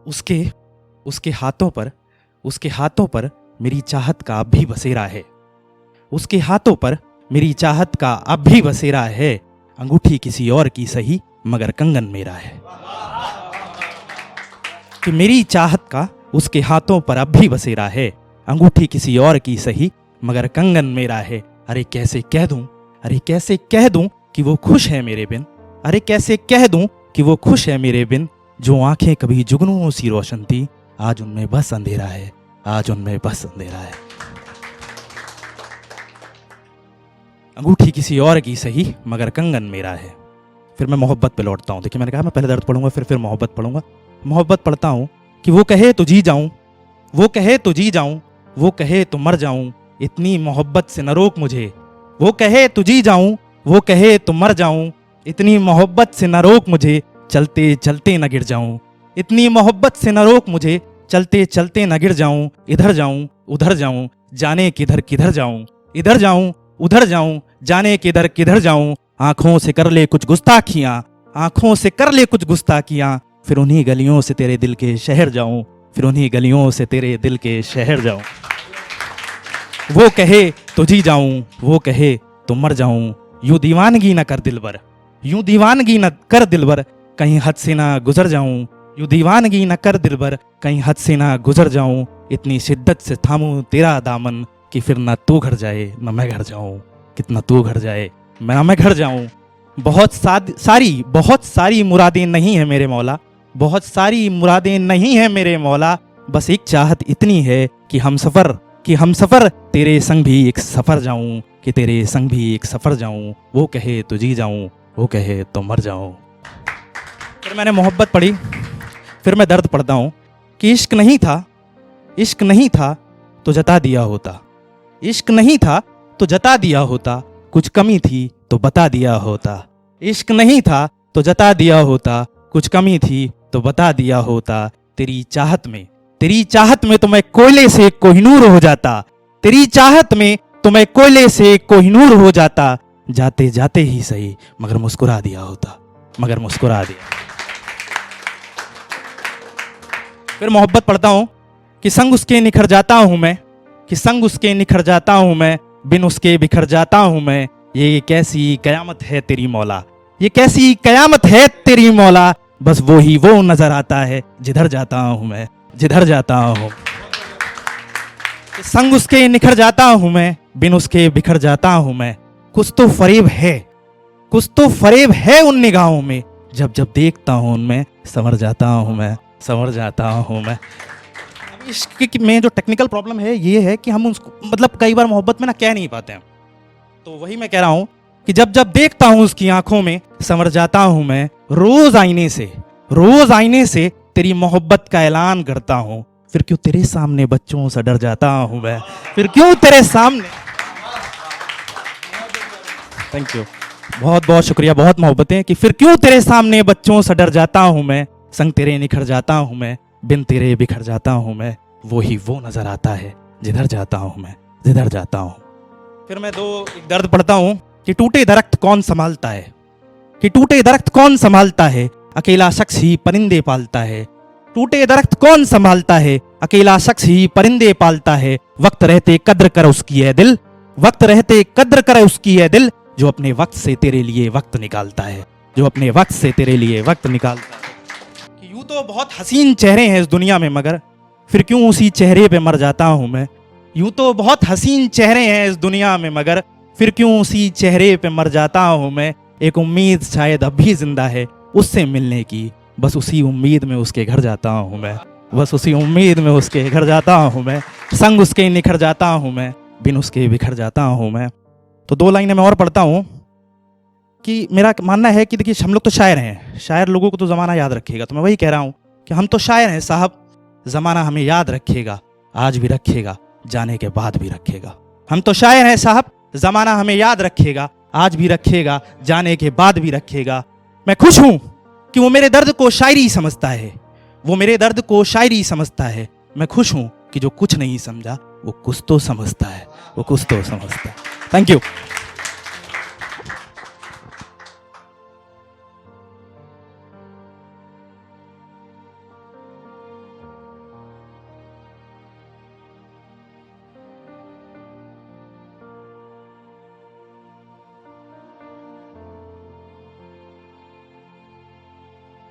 उसके उसके हाथों पर मेरी चाहत का अब भी बसेरा है। उसके हाथों पर मेरी चाहत का अब भी बसेरा है। अंगूठी किसी और की सही मगर कंगन मेरा है। कि मेरी चाहत का उसके हाथों पर अब भी बसेरा है। अंगूठी किसी और की सही मगर कंगन मेरा है। अरे कैसे कह दूं कि वो खुश है मेरे बिन। अरे कैसे कह दूं कि वो खुश है मेरे बिन। जो आंखें कभी जुगनुओं सी रोशन थी, आज उनमें बस अंधेरा है, आज उनमें बस अंधेरा है। अंगूठी किसी और की सही मगर कंगन मेरा है। फिर मैं मोहब्बत पे लौटता हूँ। देखिए मैंने कहा मैं पहले दर्द पढ़ूंगा फिर मोहब्बत पढ़ूंगा। मोहब्बत पढ़ता हूँ कि वो कहे तो जी जाऊं, वो कहे तो जी जाऊं, वो कहे तो मर जाऊं, इतनी मोहब्बत से न रोक मुझे। वो कहे तो जी जाऊं, वो कहे तो मर जाऊं, इतनी मोहब्बत से न रोक मुझे, चलते चलते न गिर जाऊं। इतनी मोहब्बत से न रोक मुझे, चलते चलते न गिर जाऊं। इधर जाऊं उधर जाऊं, जाने किधर किधर जाऊं। इधर जाऊं उधर जाऊं, जाने किधर किधर जाऊं। आंखों से कर ले कुछ गुस्ताखियां, आंखों से कर ले कुछ गुस्ताखियां, फिर उन्हीं गलियों से तेरे दिल के शहर जाऊं, फिर उन्हीं गलियों से तेरे दिल के शहर जाऊं। वो कहे तो जी जाऊं, वो कहे तो मर जाऊं, यूं दीवानगी न कर दिलबर, यूं दीवानगी न कर दिलबर, कहीं हद से ना गुजर जाऊं। यूं दीवानगी न कर दिलबर, कहीं हद से ना गुजर जाऊं। इतनी शिद्दत से थामूं तेरा दामन कि फिर ना तू घर जाए ना मैं घर जाऊं। कितना तू घर जाए ना मैं घर जाऊं। बहुत सारी मुरादें नहीं है मेरे मौला, बहुत सारी मुरादें नहीं है मेरे मौला। बस एक चाहत इतनी है कि हम सफर तेरे संग भी एक सफर जाऊं, कि तेरे संग भी एक सफर जाऊं। वो कहे तो जी जाऊं, वो कहे तो मर जाऊं। फिर मैंने मोहब्बत पढ़ी, फिर मैं दर्द पढ़ता हूं कि इश्क नहीं था तो जता दिया होता, इश्क नहीं था तो जता दिया होता, कुछ कमी थी तो बता दिया होता। इश्क नहीं था तो जता दिया होता, कुछ कमी थी तो बता दिया होता। तेरी चाहत में तो मैं कोयले से कोहिनूर हो जाता, तेरी चाहत में तो मैं कोयले से कोहिनूर हो जाता। जाते जाते ही सही मगर मुस्कुरा दिया होता, मगर मुस्कुरा दिया। फिर मोहब्बत पढ़ता हूं कि संग उसके निखर जाता हूं मैं, कि संग उसके निखर जाता हूं मैं, बिन उसके बिखर जाता हूं मैं। ये कैसी कयामत है तेरी मौला, ये कैसी कयामत है तेरी मौला। बस वो ही वो नजर आता है जिधर जाता हूं मैं, जिधर जाता हूं। संग उसके निखर जाता हूं मैं, बिन उसके बिखर जाता हूं मैं। कुछ तो फरेब है उन निगाहों में, जब जब देखता हूं उनमें संवर जाता हूं मैं, संवर जाता हूं मैं। इश्क में जो टेक्निकल प्रॉब्लम है ये है कि हम उसको मतलब कई बार मोहब्बत में ना कह नहीं पाते हैं। तो वही मैं कह रहा हूं कि जब जब देखता हूं उसकी आंखों में संवर जाता हूं मैं। रोज आईने से तेरी मोहब्बत का ऐलान करता हूं, फिर क्यों तेरे सामने बच्चों से डर जाता हूं मैं, फिर क्यों तेरे सामने। थैंक यू, बहुत बहुत शुक्रिया, बहुत मोहब्बतें। कि फिर क्यों तेरे सामने बच्चों से डर जाता हूं मैं, संग तेरे निखर जाता हूं मैं, बिन तेरे बिखर जाता हूं मैं। वो ही वो नजर आता है जिधर जाता हूं मैं, जिधर जाता हूं। फिर मैं एक दर्द पढ़ता हूं कि टूटे दरख्त कौन संभालता है, कि टूटे दरख्त कौन संभालता है, अकेला शख्स ही परिंदे पालता है। टूटे दरख्त कौन संभालता है, अकेला शख्स ही परिंदे पालता है। वक्त रहते कद्र कर उसकी है दिल, वक्त रहते कद्र कर उसकी है दिल, जो अपने वक्त से तेरे लिए वक्त निकालता है, जो अपने वक्त से तेरे लिए वक्त निकालता है। यूं तो बहुत हसीन चेहरे हैं इस दुनिया में, मगर फिर क्यों उसी चेहरे पे मर जाता हूं मैं। यूं तो बहुत हसीन चेहरे हैं इस दुनिया में, मगर फिर क्यों उसी चेहरे पे मर जाता हूं मैं। एक उम्मीद शायद अब भी जिंदा है उससे मिलने की, बस उसी उम्मीद में उसके घर जाता हूं मैं, बस उसी उम्मीद में उसके घर जाता हूं मैं। संग उसके निखर जाता हूं मैं, बिन उसके बिखर जाता हूं मैं। तो 2 लाइनें मैं और पढ़ता हूं कि मेरा मानना है कि देखिए हम लोग तो शायर हैं, शायर लोगों को तो ज़माना याद रखेगा। तो मैं वही कह रहा हूं कि हम तो शायर हैं साहब, ज़माना हमें याद रखेगा, आज भी रखेगा, जाने के बाद भी रखेगा। हम तो शायर हैं साहब, ज़माना हमें याद रखेगा, आज भी रखेगा, जाने के बाद भी रखेगा। मैं खुश हूं कि वो मेरे दर्द को शायरी समझता है, वो मेरे दर्द को शायरी समझता है। मैं खुश हूं कि जो कुछ नहीं समझा वो कुछ तो समझता है, वो कुछ तो समझता है। Thank you.